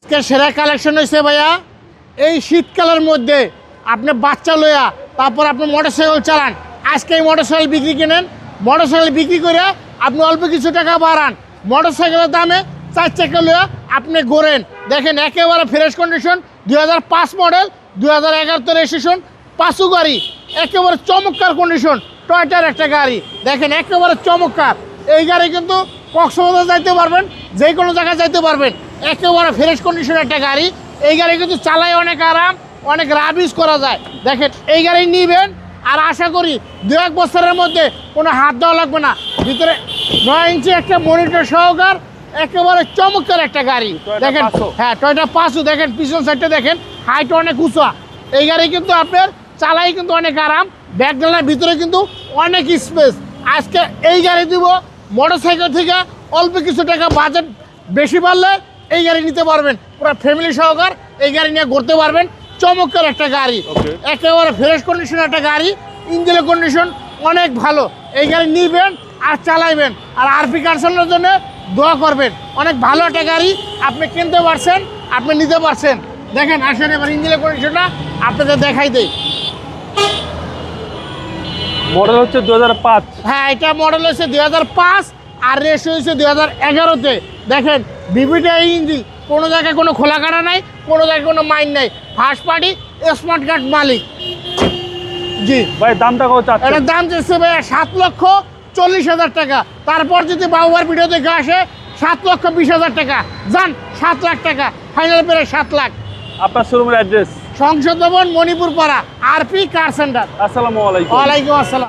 আজকে সেরা কালেকশন হয়েছে ভাইয়া। এই শীতকালের মধ্যে আপনি বাচ্চা লইয়া তারপর আপনি মোটরসাইকেল চালান, আজকে এই মোটরসাইকেল বিক্রি কিনেন, মোটরসাইকেল বিক্রি করে আপনি অল্প কিছু টাকা বাড়ান, মোটরসাইকেলের দামে 4 চাকা লইয়া আপনি ঘোরেন। দেখেন একেবারে ফ্রেশ কন্ডিশন, 2005 মডেল, 2011 রেজিস্ট্রেশন, পাঁচু গাড়ি, একেবারে চমৎকার কন্ডিশন, টয়টার একটা গাড়ি। দেখেন একেবারে চমৎকার। এই গাড়ি কিন্তু কক্সবাজার যাইতে পারবেন, যে কোনো জায়গায় যাইতে পারবেন, একেবারে ফ্রেশ কন্ডিশন একটা গাড়ি। এই গাড়ি কিন্তু চালায় অনেক আরাম, অনেক রাবিশ করা যায়। দেখেন এই গাড়ি নিবেন আর আশা করি 2-1 বছরের মধ্যে কোনো হাত দেওয়া লাগবে না। ভিতরে 9 ইঞ্চি একটা মনিটর সহকার, একেবারে চমৎকার একটা গাড়ি। দেখেন হ্যাঁ টয়টা পাঁচু, দেখেন পিছন সাইডটা দেখেন, হাইট অনেক উঁচা। এই গাড়ি কিন্তু আপনার চালাই কিন্তু অনেক আরাম, ব্যাকডালার ভিতরে কিন্তু অনেক স্পেস। আজকে এই গাড়ি দিব মোটরসাইকেল থেকে অল্প কিছু টাকা বাজেট বেশি বাড়লে এই গাড়ি নিতে পারবেন, পুরো ফ্যামিলি সহকার এই গাড়ি নিয়ে ঘুরতে পারবেন। চমৎকার একটা গাড়ি, একেবারে ফ্রেশ কন্ডিশন একটা গাড়ি, ইঞ্জিনের কন্ডিশন অনেক ভালো। এই গাড়ি নিবেন আর চালাইবেন, আর আরপি কারখানার জন্য দোয়া করবেন। অনেক ভালো একটা গাড়ি, আপনি কিনতে পারছেন, আপনি নিতে পারছেন। দেখেন আসেন এবার ইঞ্জিনের কন্ডিশনটা আপনাদের দেখাই দেই। মডেল হচ্ছে 2005। হ্যাঁ এটা মডেল হচ্ছে 2005 আর রেস হয়েছে 2011-তে। দেখেন বিবিটা ইঞ্জিন, কোনো জায়গায় কোনো খোলা কাটা নাই, কোনো জায়গায় কোনো মাইন নাই, ফার্স্ট পার্টি স্মার্ট কার্ড মালিক। জি ভাই দামটা কত চাচ্ছেন? এটার দাম চাচ্ছে ভাই 7,40,000 টাকা। তারপর যদি বাবুবার ভিডিও দেখে আসে 7,20,000 টাকা, যান 7 লাখ টাকা ফাইনাল পেরে 7 লাখ। আপনার শোরুমের অ্যাড্রেস? সংসদ ভবন, মণিপুর পাড়া, আরপি কার সেন্টার। আসসালামু আলাইকুম। ওয়ালাইকুম আসসালাম।